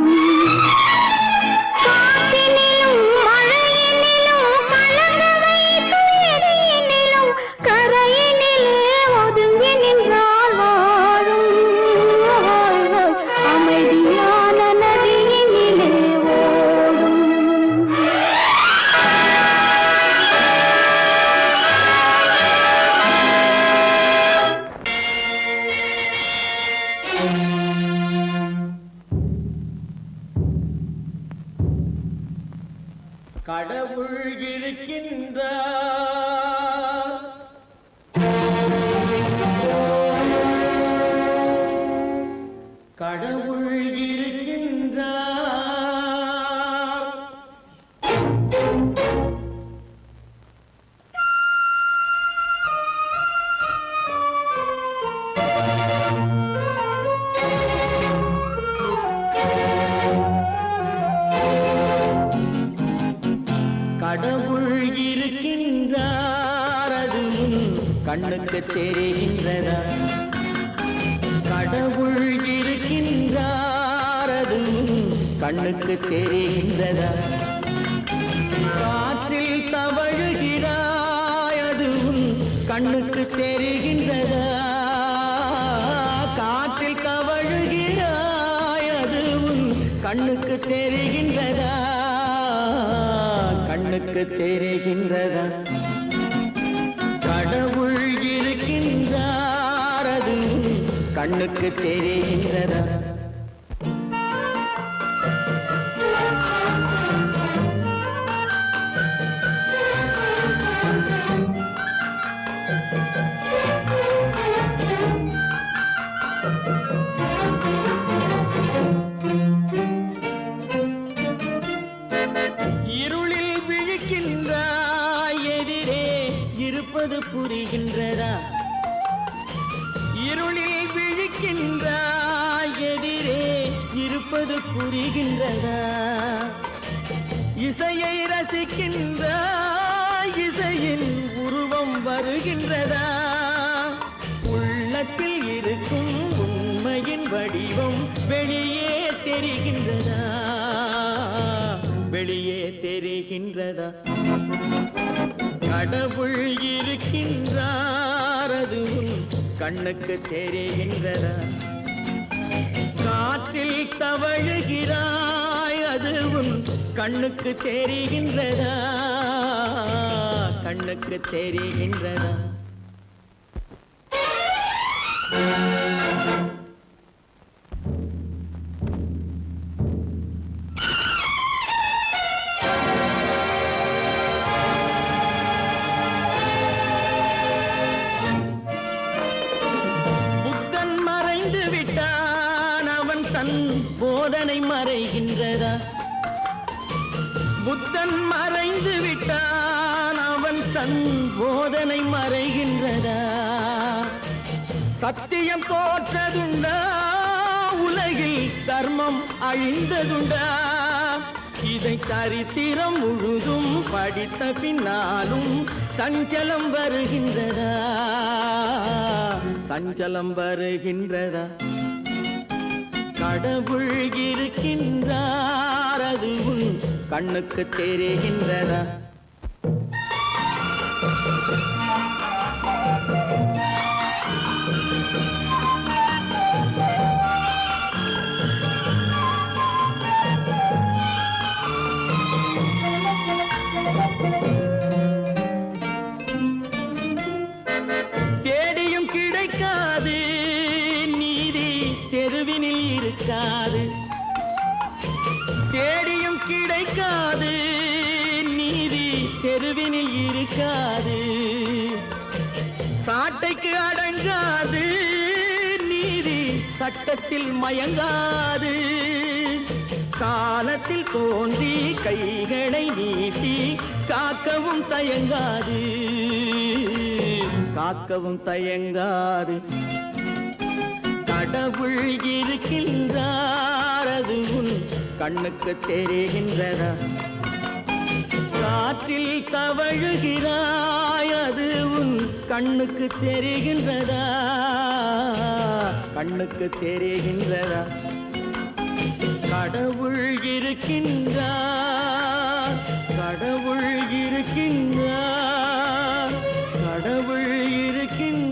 காற்றினிலும் மழையினிலும் கலந்து வைத்து இடியினிலும் கரையினிலே ஒதுங்கி நின்றால் வாழும் அமைதியான நதியினிலே ஓடும் கடவுள் இருக்கின்றார், கடவுள் இருக்கின்றார். கடவுள் இருக்கின்றார், அது உன் கண்ணுக்கு தெரிகின்றதா? கடவுள் இருக்கின்றார், அது உன் கண்ணுக்கு தெரிகின்றதா? காற்றில் தவழுகிறாய், அது உன் கண்ணுக்கு தெரிகின்றதா? காற்றில் தவழுகிறாய், அது உன் கண்ணுக்கு தெரிகின்றதா? கண்ணுக்கு தெரிகின்றதா? கடவுள் இருக்கின்றார், அது கண்ணுக்கு தெரிகின்றதா? இருளில் விழிக்கின்றாய், எதிரே இருப்பது புரிகின்றதா? இருளில் விழிக்கின்றாய், எதிரே இருப்பது புரிகின்றதா? இசையை ரசிக்கின்றாய், இசையின் உருவம் வருகின்றதா? உள்ளத்தில் இருக்கும் உண்மையின் வடிவம் வெளியே தெரிகின்றதா? வெளியே தெரிகின்றதா? கடவுள் இருக்கின்றார், அது உன் கண்ணுக்கு தெரிகின்றதா? காற்றில் தவழுகிறாய், அது உன் கண்ணுக்கு தெரிகின்றதா? கண்ணுக்கு தெரிகின்றதா? புத்தன் மறைந்து விட்டான், அவன் தன் போதனை மறைகின்றதா? புத்தன் மறைந்து விட்டான், அவன் தன் போதனை மறைகின்றதா? சத்தியம் தோற்றதுண்டா? உலகில் தர்மம் அழிந்ததுண்டா? இதை சரித்திரம் முழுதும் படித்த பின்னாலும் சஞ்சலம் வருகின்றதா? சஞ்சலம் வருகின்றதா? கடவுள் இருக்கின்றார், அது உன் கண்ணுக்கு தெரிகின்றதா? தேடியும் கிடைக்காது நீதி, தெருவினில் இருக்காது. தேடியும் கிடைக்காது நீதி, தெருவினில் இருக்காது. சாட்டைக்கு அடங்காது நீதி, சட்டத்தில் மயங்காது. காலத்தில் தோன்றி கைகளை நீட்டி காக்கவும் தயங்காது, காக்கவும் தயங்காது. கடவுள் இருக்கின்றார், அது உன் கண்ணுக்கு தெரிகின்றதா? காற்றில் தவழுகிறாய், அது உன் கண்ணுக்கு தெரிகின்றதா? கண்ணுக்கு தெரிகின்றதா? கடவுள் இருக்கின்றார், கடவுள் இருக்கின்றார், கடவுள் இருக்கின்றார்.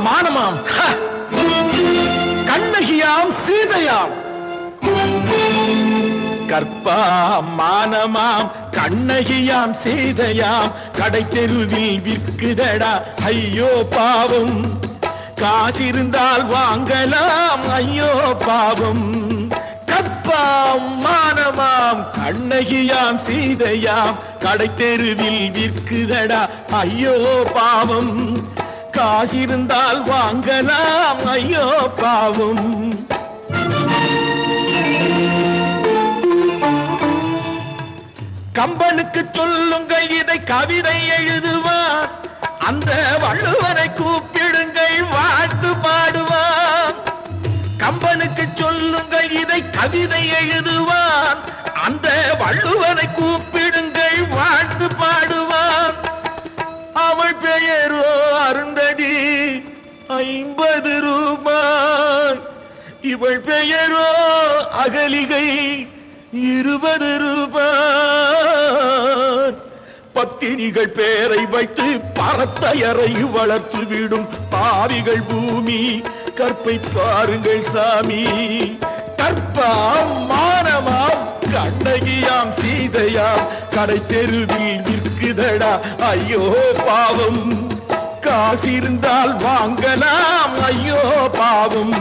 மானமாம், கண்ணகியாம், சீதையாம். கற்பாம், மானமாம், கண்ணகியாம், சீதையாம், கடை தெருவில் விற்குதடா ஐயோ பாவம். காசிருந்தால் வாங்கலாம் ஐயோ பாவம். கற்பாம் மானமாம் கண்ணகியாம் சீதையாம் கடை தெருவில் விற்குதடா ஐயோ பாவம். காசிருந்தால் வாங்கலாம் ஐயோ பாவம். கம்பனுக்கு சொல்லுங்கள் இதை கவிதை எழுதுவார், அந்த வள்ளுவரை கூப்பிடுங்கள் வாழ்த்து பாடுவார். கம்பனுக்கு சொல்லுங்கள் இதை கவிதை எழுதுவார், அந்த வள்ளுவரை கூப்பிடுங்கள் வாழ்த்து பாடுவார். அவள் பெயரோ அருந்ததி 50 ரூபாய், இவள் பெயரோ அகலிகை 20 ரூபாய். பத்தினிகள் பேரை வைத்து பரத்தையறை வளர்த்து விடும் பாவிகள் பூமி, கற்பை பாருங்கள் சாமி. கற்பாம் மானமாம் கண்ணகியாம் சீதையாம் கடை தெருவில் விற்குதடா ஐயோ பாவம். காசிருந்தால் வாங்கலாம் ஐயோ பாவம்.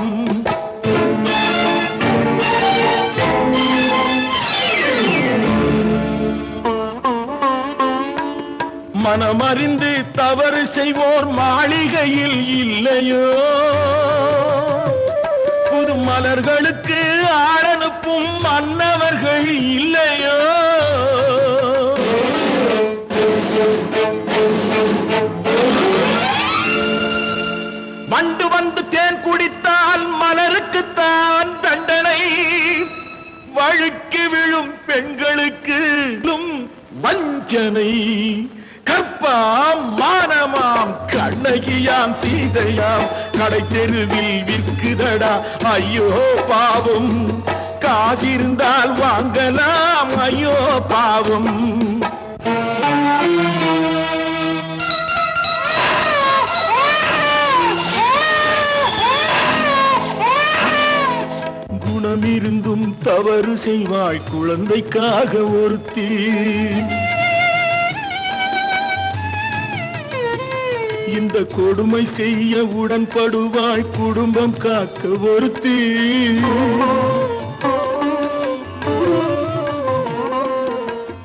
மனமறிந்து தவறு செய்வோர் மாளிகையில் இல்லையோ, புது மலர்களுக்கு ஆளனுப்பும் மன்னவர்கள் இல்லையோ. வண்டு வந்து தேன் குடித்தால் மலருக்குத்தான் தண்டனை, வழுக்கி விழும் பெண்களுக்கு வஞ்சனை. கற்பாம் மானமாம் கண்ணகியாம் சீதையாம் கடை தெருவில் விற்குதடா ஐயோ பாவம். காசிருந்தால் வாங்கலாம் ஐயோ பாவம். குணமிருந்தும் தவறு செய்வாய் குழந்தைக்காக ஒருத்தி, இந்த கொடுமை செய்ய உடன்படுவாய் குடும்பம் காக்க ஒருத்தி.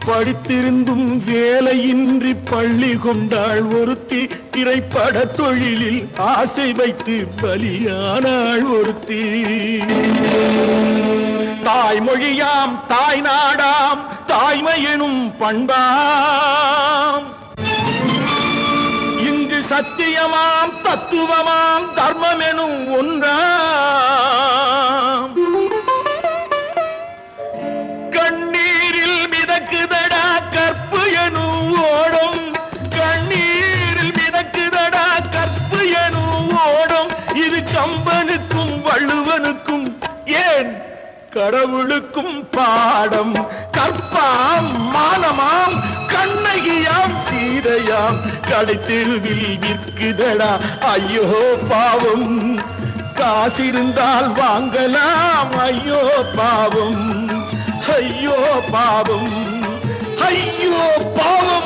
படித்திருந்தும் வேலையின்றி பள்ளி கொண்டாள் ஒருத்தி, திரைப்பட தொழிலில் ஆசை வைத்து பலியானாள் ஒருத்தி. தாய்மொழியாம் தாய் நாடாம் தாய்மை எனும் பண்பாம், இங்கு சத்தியமாம் தத்துவமாம் தர்மம் எனும் ஒன்றாம். கண்ணீரில் மிதக்குதடா கற்பு எனும் ஓடும், கண்ணீரில் மிதக்குதடா கற்பு எனும் ஓடும். இது கம்பனுக்கும் வள்ளுவனுக்கும் ஏன் கடவுளுக்கும் பாடம். கற்பாம் மானமாம் கண்ணகியாம் சீதையாம் கடை தெருவில் விற்குதடா ஐயோ பாவம். காசிருந்தால் வாங்கலாம் ஐயோ பாவம். ஐயோ பாவம், ஐயோ பாவம்.